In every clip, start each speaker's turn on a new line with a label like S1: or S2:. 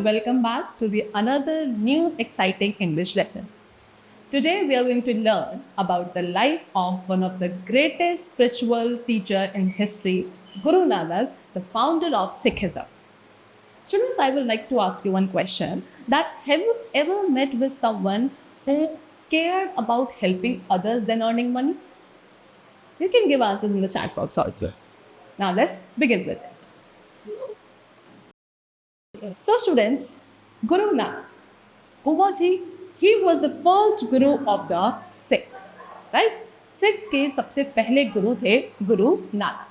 S1: welcome back to the another new exciting English lesson. Today we are going to learn about the life of one of the greatest spiritual teacher in history, Guru Nanak, the founder of Sikhism. Students, I would like to ask you one question that have you ever met with someone who cared about helping others than earning money? You can give answers in the chat box also. Now let's begin with it. So students, Guru Nanak, who was he? He was the first guru of the Sikh, right? Sikh के सबसे पहले गुरु थे Guru Nanak.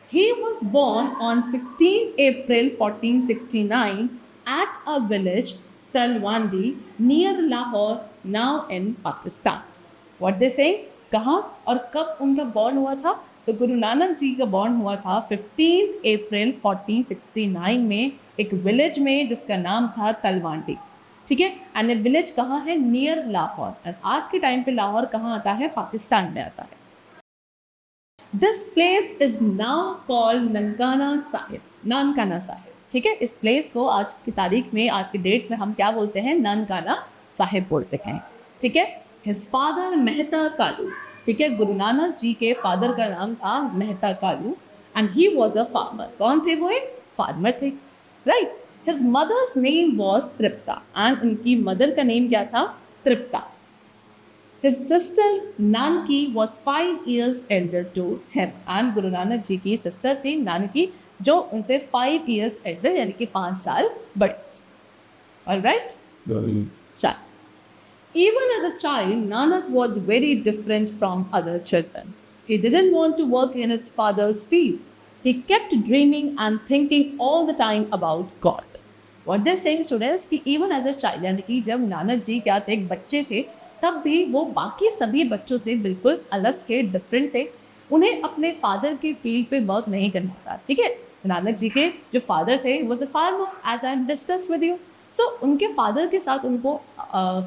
S1: He was born on 15 April 1469 at a village Talwandi near Lahore, now in Pakistan. What they say? कहाँ और कब उनका born हुआ था? तो गुरु नानक जी का बॉर्न हुआ था 15 अप्रैल 1469 में एक विलेज में जिसका नाम था तलवांडी. ठीक है. एंड ये विलेज कहाँ है? नियर लाहौर. एंड आज के टाइम पे लाहौर कहाँ आता है? पाकिस्तान में आता है. This place is now called Nankana Sahib. Nankana Sahib. ठीक है. इस प्लेस को आज की तारीख में, आज की डेट में हम क्या बोलते हैं? नानकाना साहिब बोलते हैं. ठीक है. His father Mehta Kalu. ठीक है. गुरु नानक जी के फादर का नाम था Mehta Kalu and he was a farmer. कौन थे वो? एक फार्मर थे. Right. His mother's name was Tripta and उनकी मदर का नेम क्या था? Tripta. His sister Nanaki was 5 years elder to him and Guru Nanak जी की सिस्टर थी नानकी जो उनसे 5 years elder यानी कि 5 साल बड़ी थी. ऑलराइट. चल. Even as a child, Nanak was very different from other children. He didn't want to work in his father's field. He kept dreaming and thinking all the time about God. What they're saying, students, कि even as a child, यानी कि जब नानक जी क्या थे, एक बच्चे थे, तब भी वो बाकी सभी बच्चों से बिल्कुल अलग थे, डिफरेंट थे. उन्हें अपने फादर के फील्ड पे वर्क नहीं करना था. ठीक है. नानक जी के जो फादर थे was a farmer, as I discuss with you. So उनके फादर के साथ उनको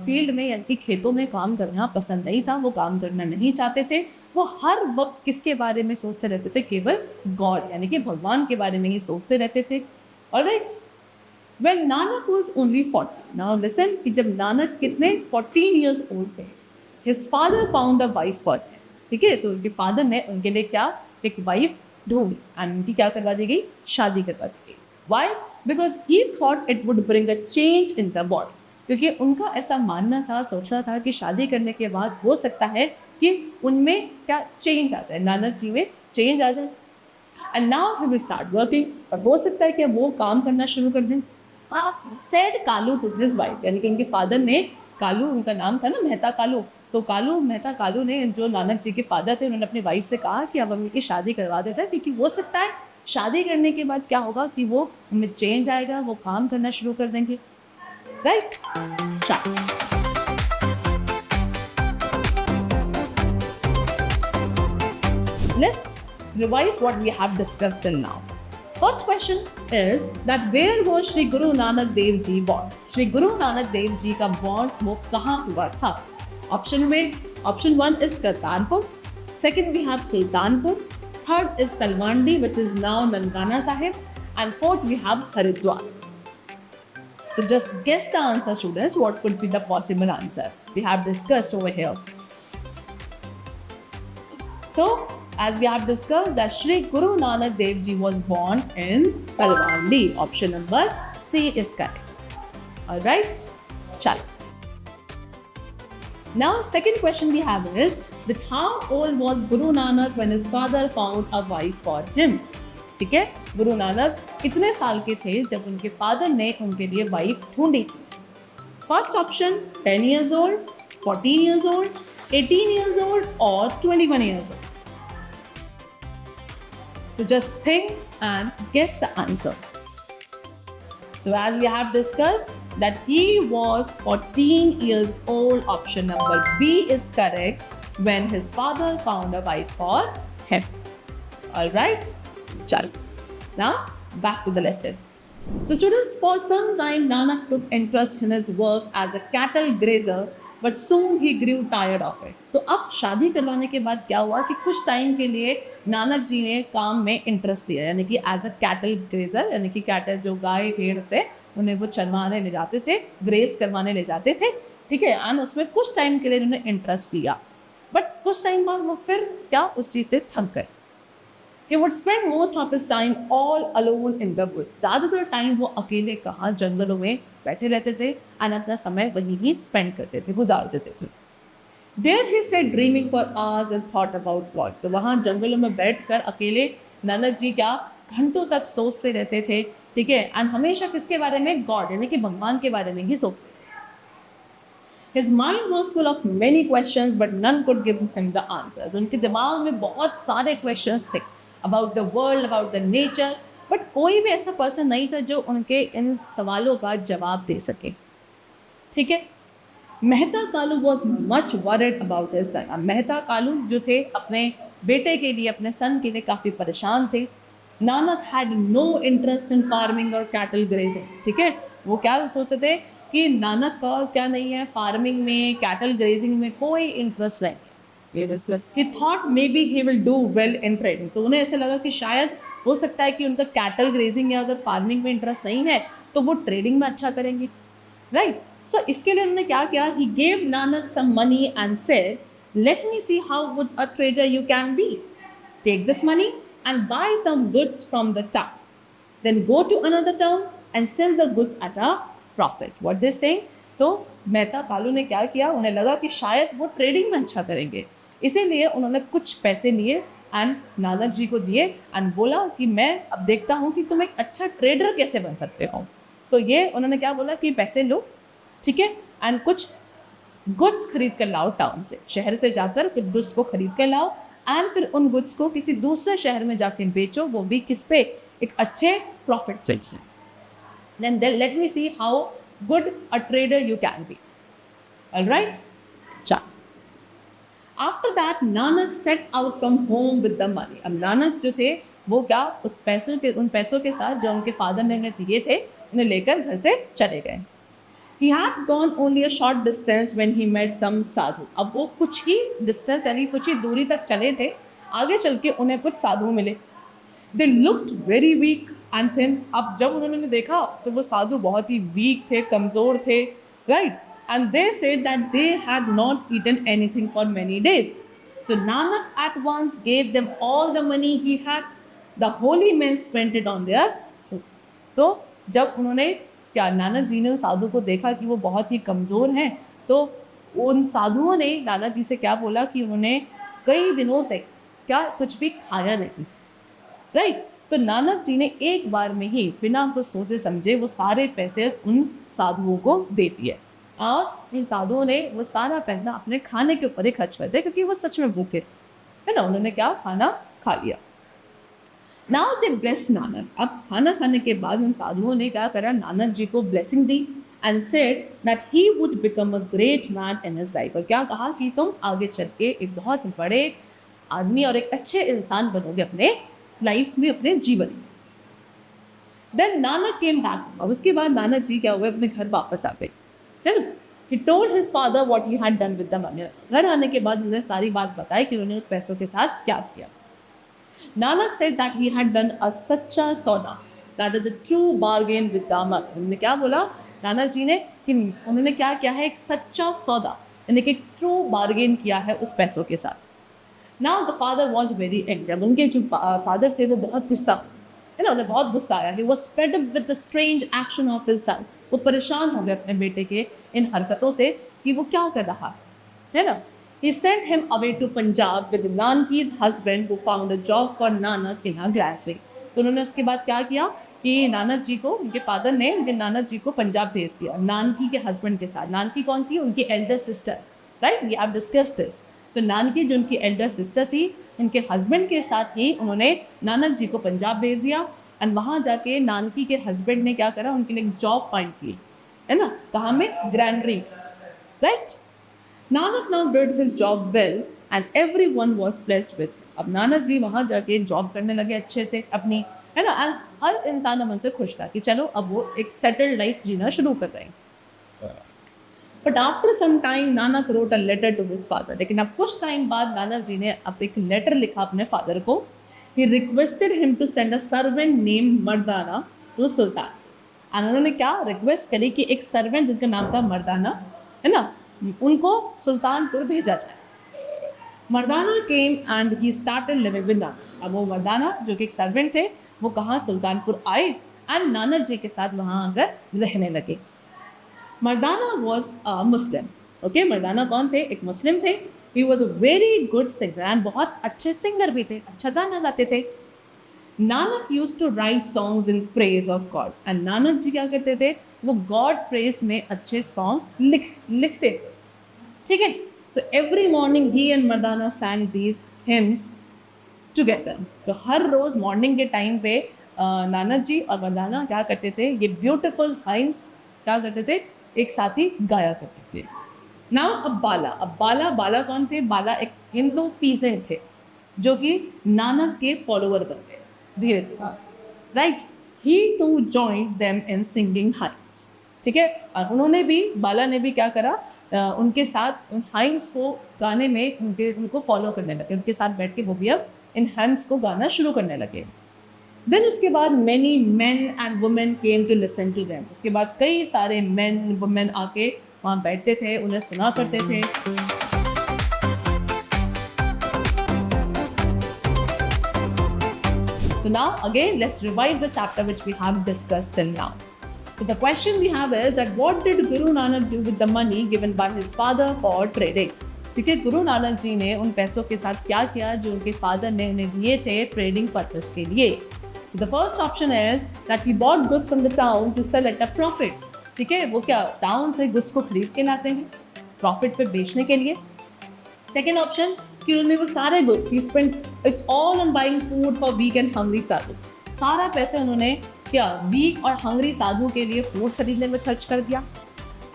S1: फील्ड में यानी कि खेतों में काम करना पसंद नहीं था. वो काम करना नहीं चाहते थे. वो हर वक्त किसके बारे में सोचते रहते थे? केवल गॉड यानी कि भगवान के बारे में ही सोचते रहते थे. Alright. When Nanak was only 40. Now listen कि जब नानक कितने 14 years ओल्ड थे, his father found a wife for him. ठीक है. तो उनके फादर ने उनके लिए क्या? एक वाइफ ढूंढी एंड उनकी क्या करवा दी गई? शादी करवा दी गई. Why? Because he thought it would bring a change in the body. क्योंकि उनका ऐसा मानना था, सोचना था कि शादी करने के बाद हो सकता है कि उनमें क्या चेंज आता है, नानक जी में चेंज आ जाए. And now he will start working. और हो सकता है कि वो काम करना शुरू कर दें. Said Kalu to his wife यानी कि उनके फादर ने, कालू उनका नाम था ना, मेहता कालू. तो मेहता कालू ने, जो नानक जी के फादर थे, उन्होंने अपनी वाइफ से कहा कि अब हम इनकी शादी करवा देते हैं क्योंकि हो सकता है शादी करने के बाद क्या होगा कि वो उनमें चेंज आएगा, वो काम करना शुरू कर देंगे. Right. Let's revise what we have discussed till now. First question is that where was Shri Guru Nanak Dev Ji born? Shri Guru Nanak Dev Ji का born वो कहाँ हुआ था? Option 1 is Kartarpur. Second we have Sultanpur. Third is Talwandi, which is now Nankana Sahib, and fourth we have Haridwar. So just guess the answer, students. What could be the possible answer? We have discussed over here. So, as we have discussed that Shri Guru Nanak Dev Ji was born in Talwandi. Option number C is correct. All right. Chalo. Now, second question we have is that how old was Guru Nanak when his father found a wife for him? ठीक है. गुरु नानक कितने साल के थे जब उनके father ने उनके लिए वाइफ ढूंढी थी? First option 10 years old, 14 years old, 18 years old और 21 years old. So just think and guess the answer. So as we have discussed that he was 14 years old. Option number B is correct. When his father found a wife for him. Alright? Chalo. Now back to the lesson. So students, for some time Nanak took interest in his work as a cattle grazer, but soon he grew tired of it. तो अब शादी करवाने के बाद क्या हुआ कि कुछ टाइम के लिए नानक जी ने काम में इंटरेस्ट लिया, यानी कि एज अ कैटल ग्रेजर, यानी कि कैटल जो गाय भेड़ होते हैं उन्हें वो चरवाने ले जाते थे, ग्रेस करवाने ले जाते थे, ठीक है, एंड उसमें कुछ टाइम के लिए उन्होंने इंटरेस्ट लिया, बट कुछ टाइम बाद वो फिर क्या उस चीज़ से थक गए। He would spend most of his time all alone in the woods. ज़्यादातर टाइम वो अकेले कहाँ जंगलों में बैठे रहते थे और अपना समय वहीं ही स्पेंड करते थे, गुजार देते थे। There he sat dreaming for hours and thought about God. तो वहाँ जंगलों में बैठकर अकेले नानक जी क्या घंटों तक सोचते रहते थे, ठीक है, एंड हमेशा किसके बारे में? गॉड, यानी कि भगवान के बारे में ही सोचते। His mind was full of many questions, but none could give him the answers. उनके दिमाग में बहुत सारे questions थे about the world, about the nature, but कोई भी ऐसा पर्सन नहीं था जो उनके इन सवालों का जवाब दे सके, ठीक है। Mehta Kalu was much worried about his son. अब मेहता कालू जो थे अपने बेटे के लिए, अपने सन के लिए काफ़ी परेशान थे। Nanak had no interest in farming और कैटल ग्रेजिंग, ठीक है, वो क्या सोचते थे कि नानक का क्या नहीं है, फार्मिंग में, कैटल ग्रेजिंग में कोई इंटरेस्ट नहीं। ही thought may be he will do well in trading, तो उन्हें ऐसा लगा कि शायद हो सकता है कि उनका कैटल ग्रेजिंग या अगर फार्मिंग में इंटरेस्ट नहीं है तो वो ट्रेडिंग में अच्छा करेंगे, राइट। सो इसके लिए उन्होंने क्या किया? He gave Nanak some money and said, let me see how good a trader you can be, take this money and buy some goods from the town, then go to another town and sell the goods at a profit. What they say? तो मेहता कालू ने क्या किया, उन्हें लगा कि शायद वो trading में अच्छा करेंगे, इसीलिए उन्होंने कुछ पैसे लिए एंड नानक जी को दिए एंड बोला कि मैं अब देखता हूँ कि तुम एक अच्छा ट्रेडर कैसे बन सकते हो। तो ये उन्होंने क्या बोला कि पैसे लो, ठीक है, एंड कुछ गुड्स खरीद कर लाओ टाउन से, शहर से जाकर कुछ गुड्स को खरीद कर लाओ एंड फिर उन गुड्स को किसी दूसरे शहर में जाकर बेचो, वो भी किस पे? एक अच्छे प्रॉफिट से। then let me see how good a trader you can be. All right? Chal. After that, Nanak set out from home with the money. अब नानक जो थे वो क्या उस पैसों के उन पैसों के साथ जो उनके फादर ने उन्हें दिए थे उन्हें लेकर घर से चले गए। He had gone only a short distance when he met some साधु. अब वो कुछ ही डिस्टेंस यानी कुछ ही दूरी तक चले थे, आगे चल के उन्हें कुछ साधु मिले। They looked very weak and thin. अब जब उन्होंने देखा तो वो साधु बहुत ही वीक थे, कमज़ोर थे, right? And they said that they had not eaten anything for many days. So Nanak at once gave them all the money he had. The holy men spent it on their food. तो जब उन्होंने क्या नानक जी ने उस साधु को देखा कि वो बहुत ही कमज़ोर हैं, तो उन साधुओं ने नानक जी से क्या बोला कि उन्होंने कई दिनों से क्या कुछ भी खाया नहीं, राइट। तो नानक जी ने एक बार में ही बिना कुछ सोचे समझे वो सारे पैसे उन साधुओं को दे दिए और इन साधुओं ने वो सारा पैसा अपने खाने के ऊपर ही खर्च कर दिया क्योंकि वो सच में भूखे है ना। उन्होंने क्या खाना खा लिया। Now they bless Nanak. अब खाना खाने के बाद उन साधुओं ने क्या करा, नानक जी को blessing the and said that he would become a great man in his life. और क्या कहा कि तुम आगे चल के एक बहुत बड़े आदमी और एक अच्छे इंसान बनोगे अपने लाइफ में, अपने जीवन में। Then Nanak came back. अब उसके बाद नानक जी क्या हुए, अपने घर वापस आ गए, है ना। He told his father what he had done with the money. घर आने के बाद उन्होंने सारी बात बताई कि उन्होंने पैसों के साथ क्या किया। Nanak said that he had done a सच्चा सौदा, that is a true bargain with दामन। उन्होंने क्या बोला नानक जी ने कि उन्होंने क्या किया है, एक सच्चा सौदा यानी कि ट्रू बार्गेन किया है उस पैसों के साथ। Now the father was very angry. अब उनके जो फादर थे वो बहुत गुस्सा है ना, उन्हें बहुत गुस्सा आया। He was fed up with the strange action of his son. वो परेशान हो गए अपने बेटे के इन हरकतों से कि वो क्या कर रहा है ना। He sent him away to Punjab with Nanki's husband who found a job for Nanak in her granary. तो उन्होंने उसके बाद क्या किया कि नानक जी को, उनके फादर ने उनके नानक जी को पंजाब भेज दिया नानकी के हस्बैंड के साथ। नानकी कौन थी? उनकी elder sister, right. We have discuss this. तो नानकी जो उनकी एल्डर सिस्टर थी, उनके हस्बैंड के साथ ही उन्होंने नानक जी को पंजाब भेज दिया एंड वहाँ जाके नानकी के हस्बैंड ने क्या करा, उनके लिए एक जॉब फाइंड की, है ना। कहाँ में? ग्रैंडरी, right. Nanak now did his job well and everyone was blessed with. अब नानक जी वहाँ जाके जॉब करने लगे अच्छे से अपनी, है ना, एंड हर इंसान अब उनसे खुश था कि चलो अब वो एक सेटल्ड लाइफ जीना शुरू कर रहे हैं। But after some time Nanak wrote a letter to his father. लेकिन अब कुछ टाइम बाद नानक जी ने अब एक लेटर लिखा अपने फादर को। He requested him to send a servant name Mardana to Sultan. And उन्होंने क्या रिक्वेस्ट करी कि एक सर्वेंट जिनका नाम था मर्दाना, है ना, उनको सुल्तानपुर भेजा जाए। Mardana came and he started living with us. अब वो मर्दाना जो कि एक सर्वेंट थे, वो कहाँ सुल्तानपुर आए एंड नानक जी के साथ वहाँ आकर रहने लगे। मर्दाना वॉज अ मुस्लिम। ओके, मर्दाना कौन थे? एक मुस्लिम थे। He was a very good singer and बहुत अच्छे सिंगर भी थे, अच्छा गाना गाते थे। Nanak used to write songs in praise of God. And Nanak ji क्या करते थे? वो गॉड प्रेज में अच्छे सॉन्ग लिखते थे। ठीक है, so every morning he and Mardana सैंग these hymns together. तो हर रोज़ मॉर्निंग के टाइम पे नानक जी और मर्दाना क्या करते थे? ये ब्यूटिफुल हाइम्स क्या करते थे? एक साथ ही गाया करते थे। नाउ अब बाला कौन थे? बाला एक हिंदू पीजेंट थे जो कि नानक के फॉलोअर बन गए धीरे धीरे, right. He too joined them in singing hymns. ठीक है, और उन्होंने भी, बाला ने भी क्या करा? उनके साथ हाइम्स को गाने में उनको फॉलो करने लगे, उनके साथ बैठ के वो भी अब इन हाइम्स को गाना शुरू करने लगे। देन उसके बाद many men and women came to listen to them. उसके बाद कई सारे मैन वुमेन आके वहाँ बैठते थे, उन्हें सुना करते थे। So now again let's revise the chapter which we have discussed till now. So the question we have is that what did Guru Nanak do with the money given by his father for trading? ठीक है, गुरु नानक जी ने उन पैसों के साथ क्या किया जो उनके फादर ने उन्हें दिए थे ट्रेडिंग पर्पस के लिए? So the first option is that he bought goods from the town to sell at a profit. ठीक है, वो क्या टाउन से गुड्स को खरीद के लाते हैं प्रॉफिट पे बेचने के लिए। सेकेंड ऑप्शन कि उन्होंने वो सारे goods, he spent it all on buying food for weak and hungry sadhu. सारा पैसे उन्होंने क्या वीक और हंग्री साधु के लिए फूड खरीदने में खर्च कर दिया।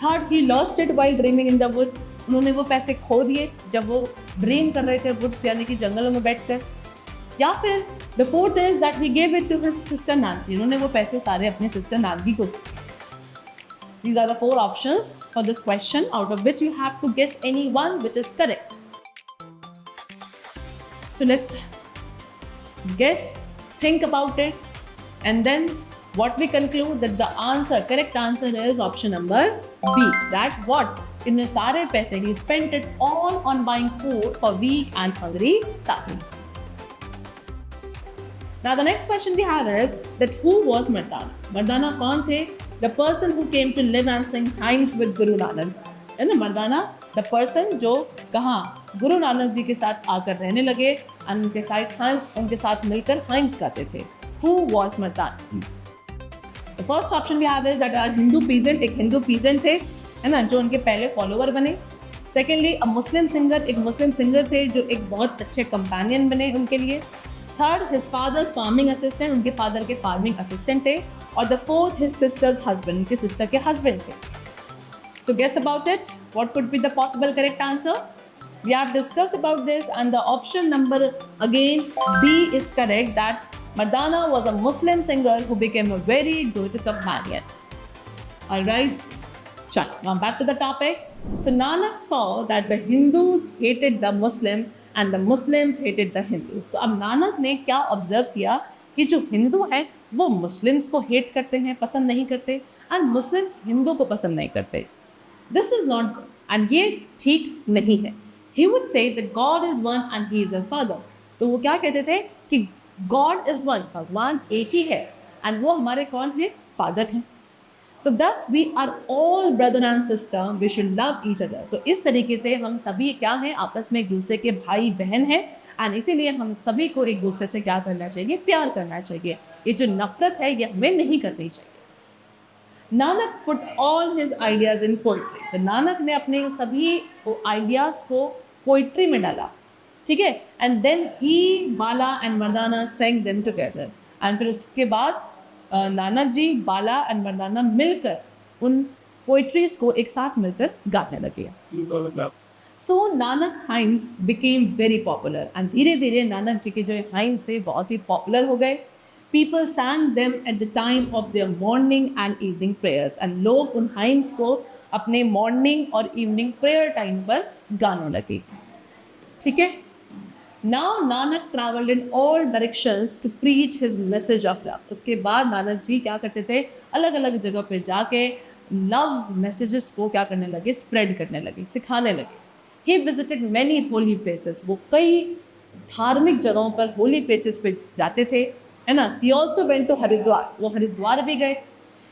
S1: Third, he lost it while dreaming in the woods. उन्होंने वो पैसे खो दिए जब वो ड्रीम कर रहे थे वुड्स यानी कि जंगलों में बैठकर। या फिर the fourth is that he gave it to his sister Nanaki. उन्होंने वो पैसे सारे अपने सिस्टर नानकी को। These are the four options for this question, out of which you have to guess any one which is correct. So let's guess, think about it, and then what we conclude that the correct answer is option number B. That what? इन्हें सारे पैसे he spent it all on buying food for weak and hungry sadhus. Now the next question we have is that who was Mardana? Mardana कौन थे? The person who came to live and sing hymns with Guru Nanak. है ना, मर्दाना the person जो कहाँ गुरु नानक जी के साथ आकर रहने लगे और उनके साथ मिलकर हाइम्स गाते थे। Who was Mardana? The first option we have is that a Hindu peasant, एक हिंदू पीजेंट थे, है ना, जो उनके पहले फॉलोवर बने। सेकेंडली अ मुस्लिम सिंगर, एक मुस्लिम सिंगर थे जो एक बहुत अच्छे कंपेनियन बने उनके लिए। Third, his father's farming assistant, उनके फादर के फार्मिंग असिस्टेंट थे। और the fourth, his sister's husband, उनके सिस्टर के हस्बैंड थे। So guess about it, what could be the possible correct answer? We have discuss about this and the option number again B is correct, that Mardana was a Muslim singer who became a very good companion. Alright, now back to the topic. So Nanak saw that the Hindus hated the Muslim and the Muslims hated the Hindus. तो अब नानक ने क्या observe किया कि जो हिंदू है वो Muslims को हेट करते हैं, पसंद नहीं करते, और मुस्लिम्स हिंदू को पसंद नहीं करते। This is not good, and ये ठीक नहीं है। He would say that God is one and he is a father. तो वो क्या कहते थे कि गॉड इज वन, भगवान एक ही है, एंड वो हमारे कौन है? फादर हैं। So thus we are all brother and sister, we should love each other. So इस तरीके से हम सभी क्या हैं? आपस में एक दूसरे के भाई बहन हैं, एंड इसीलिए हम सभी को एक दूसरे से क्या करना चाहिए? प्यार करना चाहिए। ये जो नफरत है ये हमें नहीं करनी चाहिए। Nanak put all his ideas in poetry. तो नानक ने अपने सभी आइडियाज़ को पोइट्री में डाला, ठीक है। And then he Bala and Mardana sang them together. And फिर उसके बाद नानक जी, बाला एंड मर्दाना मिलकर उन पोइट्रीज को एक साथ मिलकर गाने लगे। So Nanak hymns became very popular, and धीरे धीरे नानक जी के जो हाइम्स थे बहुत ही पॉपुलर हो गए। People sang them at the time of their morning and evening prayers, and लोग उन हाइम्स को अपने मॉर्निंग और इवनिंग प्रेयर टाइम पर गाने लगे, ठीक है। Now Nanak travelled in all directions to preach his message of love. उसके बाद नानक जी क्या करते थे, अलग अलग जगह पे जाके लव मैसेजेस को क्या करने लगे, स्प्रेड करने लगे, सिखाने लगे। He visited many Holi places, वो कई धार्मिक जगहों पर, होली प्लेसेस पे जाते थे, है ना। He also went to Haridwar, वो हरिद्वार भी गए।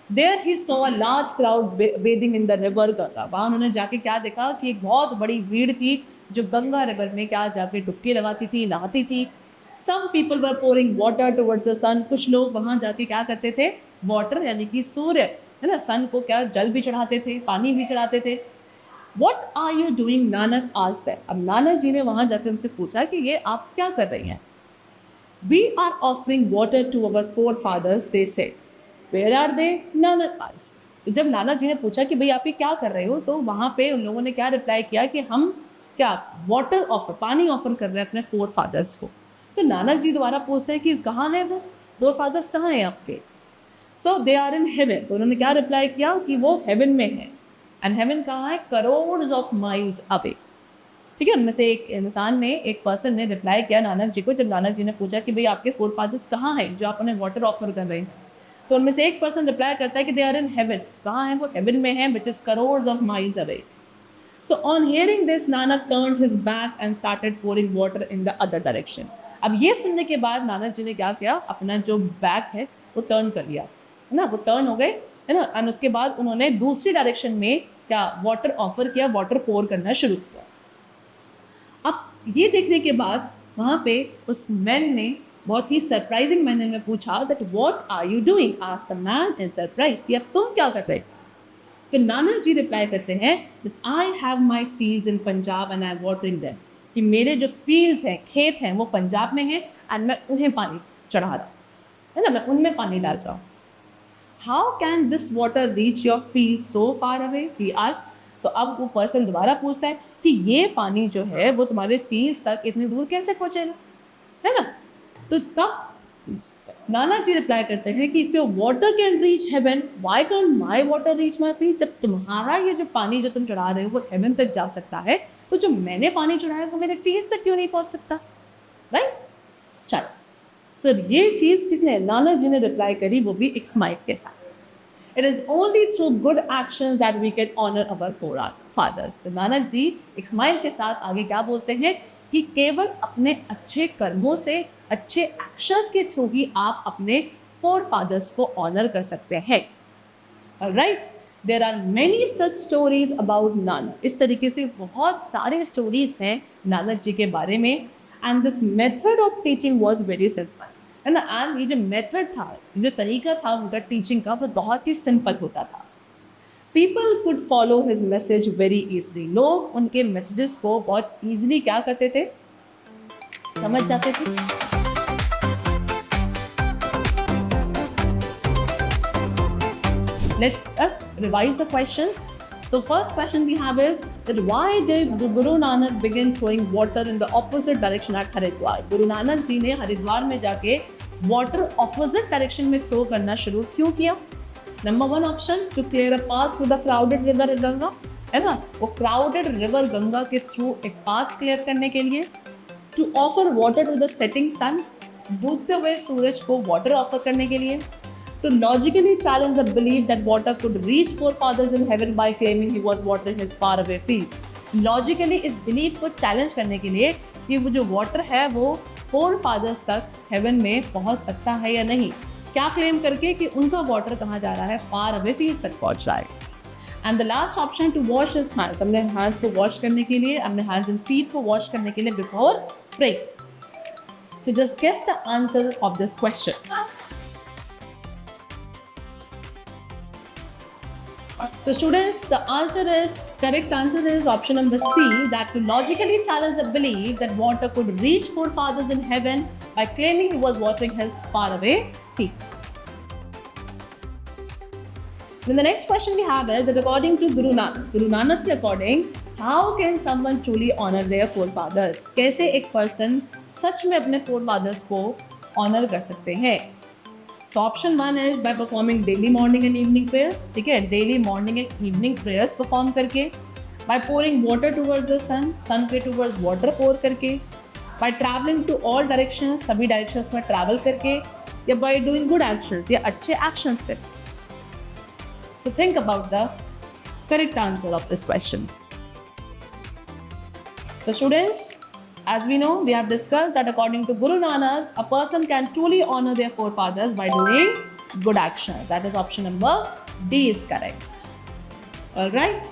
S1: There he saw a large crowd bathing in the river Ganga. वहाँ उन्होंने जाके क्या देखा कि एक बहुत बड़ी भीड़ थी जो गंगा रिवर में क्या जाके डुबकी लगाती थी, नहाती थी। Some people were pouring water towards the sun, कुछ लोग वहाँ जाके क्या करते थे, वाटर यानी कि सूर्य, है ना, सन को क्या जल भी चढ़ाते थे, पानी भी चढ़ाते थे। What are you doing, Nanak asked them. अब नानक जी ने वहाँ जाकर उनसे पूछा कि ये आप क्या कर रही हैं। We are offering water to our forefathers, they said. Where are they, Nanak asked. तो जब नानक जी ने पूछा कि भाई आप ये क्या कर रहे हो, तो वहाँ पे उन लोगों ने क्या रिप्लाई किया कि हम क्या वाटर ऑफर, पानी ऑफर कर रहे हैं अपने फोर फादर्स को। तो नानक जी दोबारा पूछते हैं कि कहाँ है वो फोर फादर्स, कहाँ हैं आपके। सो दे आर इन हेवन। तो उन्होंने क्या रिप्लाई किया कि वो हेवन में है। एंड हेवन कहाँ है, करोड्स ऑफ माइल्स अवे। ठीक है, उनमें से एक इंसान ने, एक पर्सन ने रिप्लाई किया नानक जी को, जब नानक जी ने पूछा कि भाई आपके फोर फादर्स कहाँ हैं जो आप उन्हें वाटर ऑफर कर रहे हैं। तो उनमें से एक पर्सन रिप्लाई करता है कि दे आर इन हेवन। कहाँ है वो, हेवन में है, which is crores of miles away. So on hearing this Nanak turned his back and started pouring water in the other direction. अब ये सुनने के बाद नानक जी ने क्या किया, अपना जो बैक है वो टर्न कर लिया, है ना, वो टर्न हो गए, है ना। और उसके बाद उन्होंने दूसरी डायरेक्शन में क्या वाटर ऑफर किया, वाटर पोर करना शुरू किया। अब ये देखने के बाद वहाँ पे उस मैन ने बहुत ही सरप्राइजिंग मैनर में पूछा that what are you doing, asked the man in surprise, कि अब तुम क्या कर रहे हो। तो नानक जी रिप्लाई करते हैं that I have my fields in Punjab and I am watering them, कि मेरे जो फील्ड्स हैं, खेत हैं, वो पंजाब में हैं एंड मैं उन्हें पानी चढ़ा रहा हूँ, है ना, मैं उनमें पानी डाल रहा हूँ। How can this water reach your field so far away, he asked. तो अब वो पर्सन दोबारा पूछता है कि ये पानी जो है वो तुम्हारे फील्ड्स तक इतनी दूर कैसे पहुँचेगा, है ना। तो तब नानक जी रिप्लाई करते हैं कि if your water can reach heaven, why can my water reach my field. जब तुम्हारा ये जो पानी जो तुम चढ़ा रहे हो वो हेवन तक जा सकता है, तो जो मैंने पानी चढ़ाया वो मेरे फील्ड तक क्यों नहीं पहुंच सकता, राइट। चलो सर, ये चीज़ किसने, नानक जी ने रिप्लाई करी, वो भी एक स्माइल के साथ। It is only through good action that we can honour our forefathers. तो नानक जी एक स्माइल के साथ आगे क्या बोलते हैं कि केवल अपने अच्छे कर्मों से, अच्छे एक्शंस के थ्रू ही आप अपने फोर फादर्स को ऑनर कर सकते हैं, right. There are many such stories about Nanak. इस तरीके से बहुत सारे स्टोरीज हैं नानक जी के बारे में। And this method of teaching was very simple, है ना। एंड ये जो मेथड था, जो तरीका था उनका टीचिंग का, वो बहुत ही सिंपल होता था। People could follow his message very easily. लोग उनके मैसेजेस को बहुत ईजिली क्या करते थे, समझ जाते थे। Let us revise the questions. So first question we have is that why did Guru Nanak begin throwing water in the opposite direction at Haridwar? Guru Nanak जी ने हरिद्वार में जाके water opposite direction में throw करना शुरू क्यों किया? Number one option, to clear a path through the crowded river Ganga, है ना, वो crowded river गंगा के through एक path clear करने के लिए। To offer water to the setting sun, डूबते हुए सूरज को water offer करने के लिए। To logically challenge the belief that water could reach forefathers in heaven by claiming he was watering his far away field. Logically इस belief को challenge करने के लिए कि वो जो water है वो forefathers तक heaven में पहुंच सकता है या नहीं, क्या claim करके कि उनका water कहाँ जा रहा है, far away field तक पहुंच रहा है। And the last option, to wash his hands, अपने hands को wash करने के लिए, अपने hands and feet को wash करने के लिए before praying. So just guess the answer of this question. So students, the correct answer is option number C, that to logically challenge the belief that water could reach forefathers in heaven by claiming he was watering his faraway fields. Then the next question we have is that according to Guru Nanak के according, how can someone truly honor their forefathers? कैसे एक person सच में अपने forefathers को honor कर सकते हैं? So option one is by performing daily morning and evening prayers, ठीक है, daily morning and evening prayers perform करके, by pouring water towards the sun, sun के towards water pour करके, by travelling to all directions, सभी directions में travel करके, या by doing good actions, या अच्छे एक्शंस करके. So think about the correct answer of this question. So students, as we know, we have discussed that according to Guru Nanak, a person can truly honor their forefathers by doing good actions. That is option number D is correct. All right,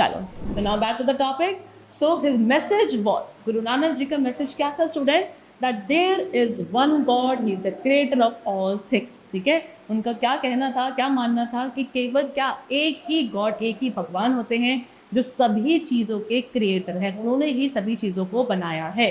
S1: chalo. So now back to the topic. So his message was, Guru Nanak ji ka message kya tha student? That there is one God, he is the creator of all things. ठीक है, उनका क्या कहना था, क्या मानना था कि केवल क्या एक ही गॉड, एक ही भगवान होते हैं जो सभी चीज़ों के क्रिएटर हैं, उन्होंने ही सभी चीज़ों को बनाया है.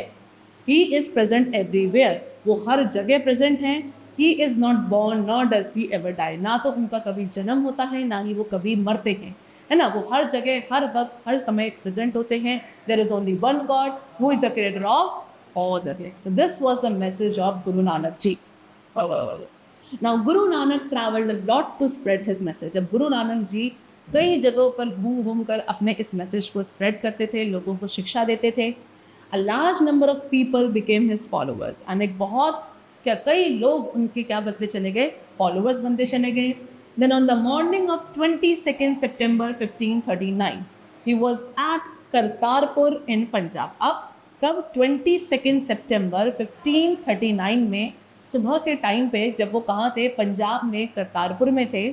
S1: ही इज़ प्रेजेंट एवरीवेयर, वो हर जगह प्रेजेंट हैं. He is not born not does he ever die, ना तो उनका कभी जन्म होता है ना ही वो कभी मरते हैं, है ना. वो हर जगह, हर वक्त, हर समय प्रेजेंट होते हैं. There is only one God who is the creator of all the things. So this was the message of Guru Nanak ji. Now Guru Nanak traveled a lot to spread his message. जब गुरु नानक जी कई जगहों पर घूम कर अपने इस message को spread करते थे, लोगों को शिक्षा देते थे. A large number of people became his followers. and एक बहुत क्या कई लोग उनके क्या बनते चले गए, फॉलोअर्स बनते चले गए. Then on the morning of 22nd September 1539, he was at Kartarpur in Punjab. अब कब 22 सितंबर 1539 में सुबह के टाइम पे जब वो कहाँ थे, पंजाब में करतारपुर में थे.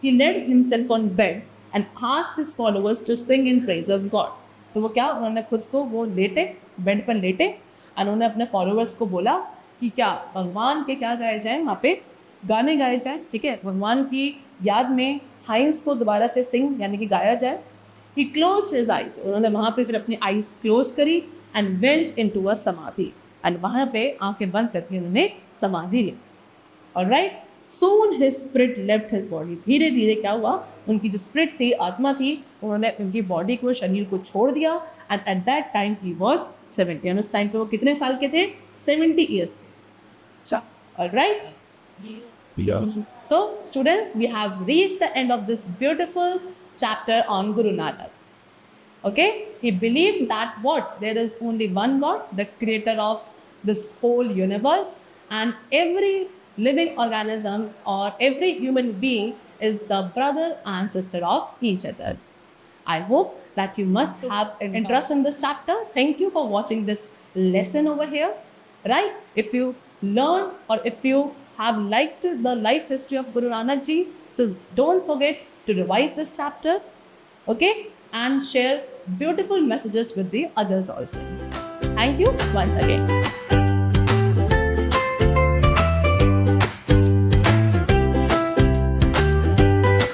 S1: He laid himself on bed and asked his followers to sing in praise of God. तो वो क्या, उन्होंने खुद को वो लेटे, बेड पर लेटे, और उन्होंने अपने फॉलोअर्स को बोला कि क्या भगवान के क्या गाए जाए, वहाँ पे गाने गाए जाए. ठीक है, भगवान की याद में हाइम्स को दोबारा से सिंग यानी कि गाया जाए. ही क्लोज्ड हिज आइज, उन्होंने वहाँ पे फिर अपनी आइज क्लोज करी and went into a samadhi, and वहाँ पे आंखें बंद करके उन्होंने समाधि ली. Alright, soon his spirit left his body. धीरे धीरे क्या हुआ, उनकी जो स्पिरिट थी, आत्मा थी, उन्होंने उनकी बॉडी को, शरीर को छोड़ दिया. and at that time he was 70. and उस टाइम पे वो कितने साल के थे, 70 years. Alright,
S2: Yeah.
S1: so students, we have reached the end of this beautiful chapter on Guru Nanak. Okay, he believed that what, there is only one God, the creator of this whole universe, and every living organism or every human being is the brother and sister of each other. I hope that you must have an interest in this chapter. Thank you for watching this lesson over here, right? If you learn or if you have liked the life history of Guru Nanak ji, so don't forget to revise this chapter, okay, and share beautiful messages with the others also. Thank you once again.